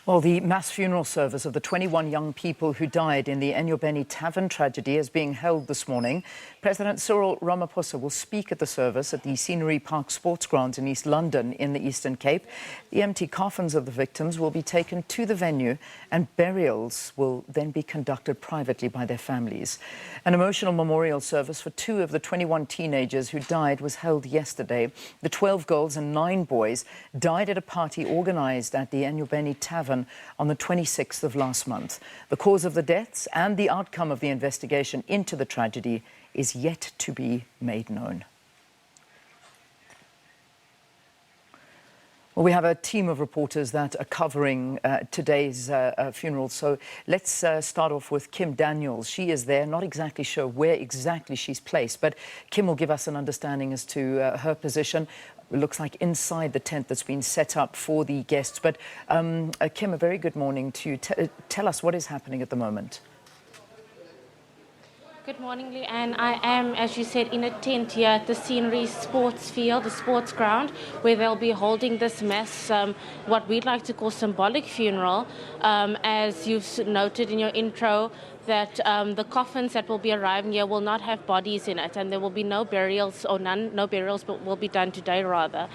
Well, the mass funeral service of the 21 young people who died in the Enyobeni Tavern tragedy is being held this morning. President Cyril Ramaphosa will speak at the service at the Scenery Park Sports Grounds in East London in the Eastern Cape. The empty coffins of the victims will be taken to the venue and burials will then be conducted privately by their families. An emotional memorial service for 2 of the 21 teenagers who died was held yesterday. The 12 girls and 9 boys died at a party organised at the Enyobeni Tavern on the 26th of last month. The cause of the deaths and the outcome of the investigation into the tragedy is yet to be made known. Well, we have a team of reporters that are covering today's funeral. So let's start off with Kim Daniels. She is there, not exactly sure where exactly she's placed, but Kim will give us an understanding as to her position. It looks like inside the tent that's been set up for the guests. But Kim, a very good morning to you. Tell us what is happening at the moment. Good morning, Leanne. I am, as you said, in a tent here at the Scenery Sports Field, the sports ground, where they'll be holding this mass, what we'd like to call symbolic funeral. As you've noted in your intro, that the coffins that will be arriving here will not have bodies in it, and there will be no burials, or no burials but will be done today rather.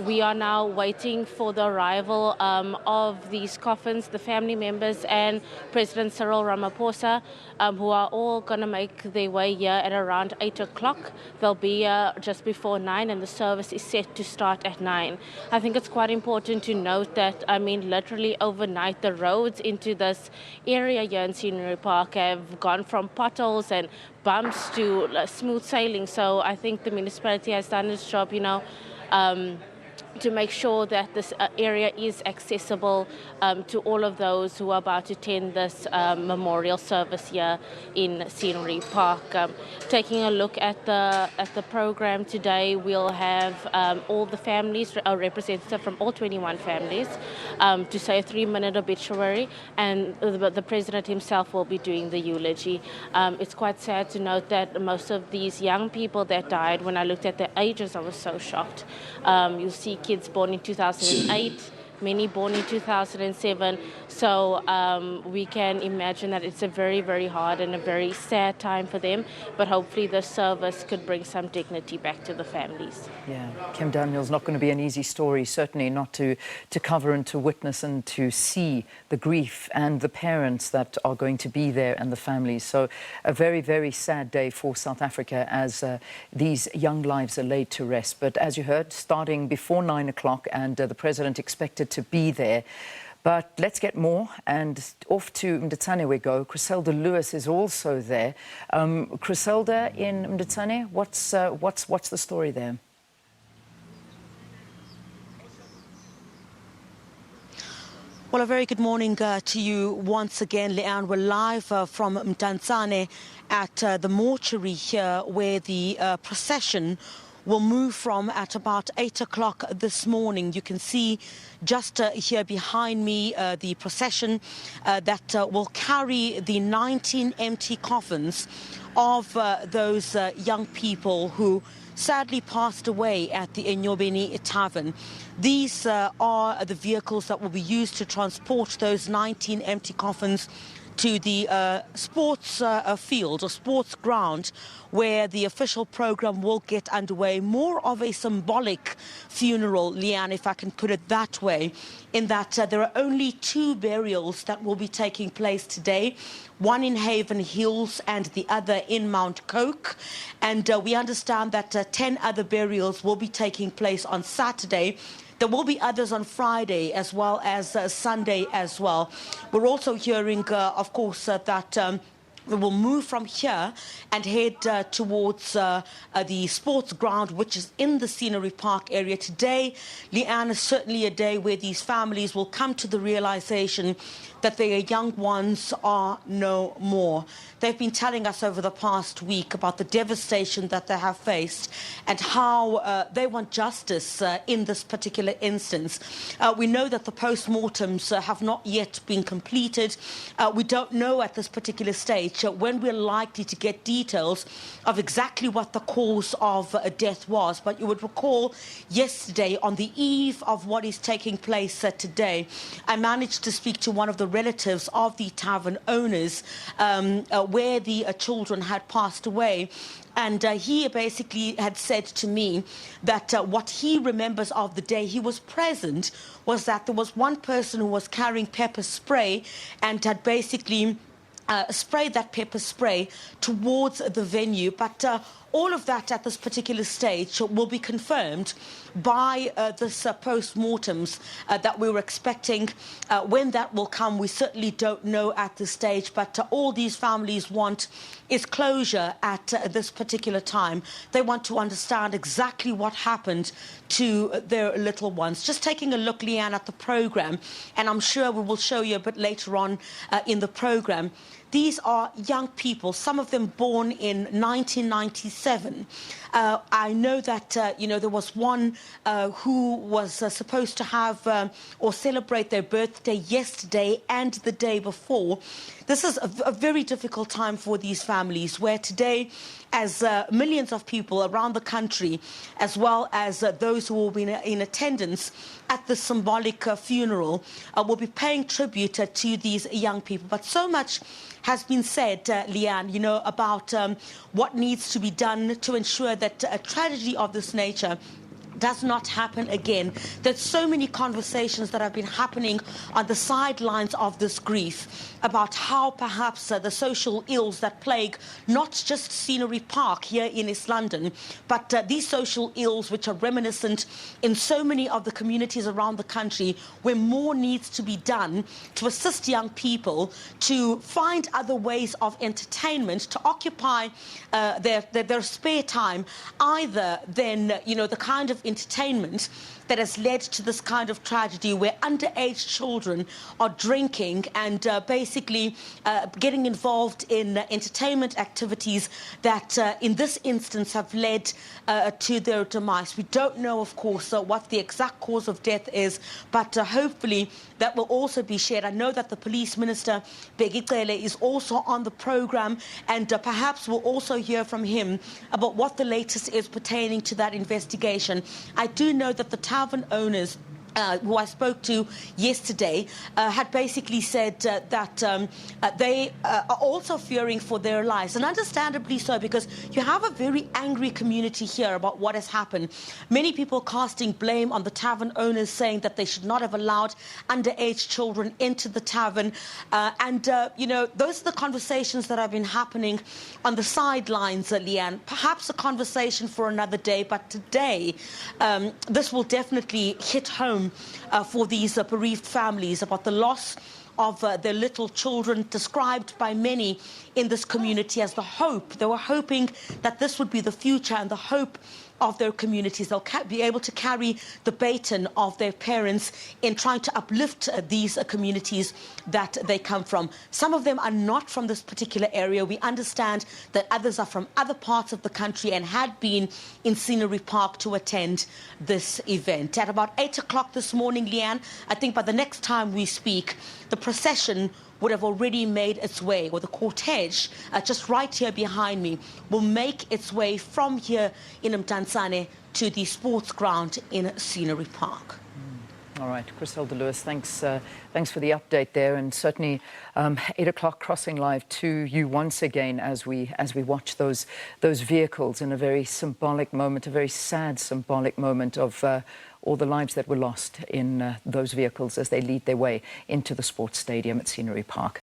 We are now waiting for the arrival of these coffins, the family members and President Cyril Ramaphosa, who are all going to make their way here at around 8 o'clock. They'll be here just before 9 and the service is set to start at 9. I think it's quite important to note that, literally overnight the roads into this area here in Scenery Park have gone from potholes and bumps to smooth sailing. So I think the municipality has done its job, to make sure that this area is accessible to all of those who are about to attend this memorial service here in Scenery Park. Taking a look at the program today, we'll have all the families, a representative from all 21 families, to say a 3-minute obituary, and the president himself will be doing the eulogy. It's quite sad to note that most of these young people that died, when I looked at their ages, I was so shocked. You'll see kids born in 2008, many born in 2007. So we can imagine that it's a very, very hard and a very sad time for them. But hopefully the service could bring some dignity back to the families. Yeah, Kim Daniels, not going to be an easy story, certainly not to cover and to witness and to see the grief and the parents that are going to be there and the families. So a very, very sad day for South Africa as these young lives are laid to rest. But as you heard, starting before 9 o'clock and the president expected to be there. But let's get more, and off to Mditsane we go. Griselda Lewis is also there. Griselda in Mditsane, what's the story there? Well, a very good morning to you once again, Leanne. We're live from Mditsane at the mortuary here, where the procession will move from at about 8 o'clock this morning. You can see just here behind me the procession that will carry the 19 empty coffins of those young people who sadly passed away at the Enyobeni Tavern. These are the vehicles that will be used to transport those 19 empty coffins to the sports field or sports ground, where the official program will get underway. More of a symbolic funeral, Leanne, if I can put it that way, in that there are only 2 burials that will be taking place today, one in Haven Hills and the other in Mount Coke. And we understand that 10 other burials will be taking place on Saturday. There will be others on Friday as well as Sunday as well. We're also hearing, of course, that we will move from here and head towards the sports ground, which is in the Scenery Park area. Today, Leanne, is certainly a day where these families will come to the realization that their young ones are no more. They've been telling us over the past week about the devastation that they have faced and how they want justice in this particular instance. We know that the post-mortems have not yet been completed. We don't know at this particular stage stage when we're likely to get details of exactly what the cause of death was. But you would recall yesterday, on the eve of what is taking place today, I managed to speak to one of the relatives of the tavern owners where the children had passed away. And he basically had said to me that what he remembers of the day he was present was that there was one person who was carrying pepper spray and had basically sprayed that pepper spray towards the venue. But all of that at this particular stage will be confirmed by this post-mortems that we were expecting. When that will come, we certainly don't know at this stage, but all these families want is closure at this particular time. They want to understand exactly what happened to their little ones. Just taking a look, Leanne, at the programme, and I'm sure we will show you a bit later on in the programme. These are young people, some of them born in 1997. I know that, there was one who was supposed to have or celebrate their birthday yesterday and the day before. This is a very difficult time for these families, where today, as millions of people around the country, as well as those who will be in attendance at the symbolic funeral, will be paying tribute to these young people. But so much has been said, Leanne, about what needs to be done to ensure that a tragedy of this nature does not happen again. There's so many conversations that have been happening on the sidelines of this grief about how perhaps the social ills that plague not just Scenery Park here in East London, but these social ills which are reminiscent in so many of the communities around the country, where more needs to be done to assist young people to find other ways of entertainment to occupy their spare time, either than, the kind of entertainment that has led to this kind of tragedy, where underage children are drinking and basically getting involved in entertainment activities that in this instance have led to their demise. We don't know, of course, what the exact cause of death is, but hopefully that will also be shared. I know that the Police Minister, Bheki Cele, is also on the programme, and perhaps we'll also hear from him about what the latest is pertaining to that investigation. I do know that the tavern owners who I spoke to yesterday had basically said that they are also fearing for their lives, and understandably so, because you have a very angry community here about what has happened. Many people casting blame on the tavern owners, saying that they should not have allowed underage children into the tavern, and those are the conversations that have been happening on the sidelines, Leanne. Perhaps a conversation for another day, but today this will definitely hit home for these bereaved families about the loss of their little children, described by many in this community as the hope. They were hoping that this would be the future and the hope of their communities. They'll be able to carry the baton of their parents in trying to uplift these communities that they come from. Some of them are not from this particular area. We understand that others are from other parts of the country and had been in Scenery Park to attend this event. At about 8 o'clock this morning, Leanne, I think by the next time we speak, the procession would have already made its way, or the cortege, just right here behind me, will make its way from here in Mtansane to the sports ground in Scenery Park. All right, Griselda Lewis, thanks for the update there, and certainly 8 o'clock crossing live to you once again as we watch those vehicles in a very symbolic moment, a very sad symbolic moment of all the lives that were lost in those vehicles as they lead their way into the sports stadium at Scenery Park.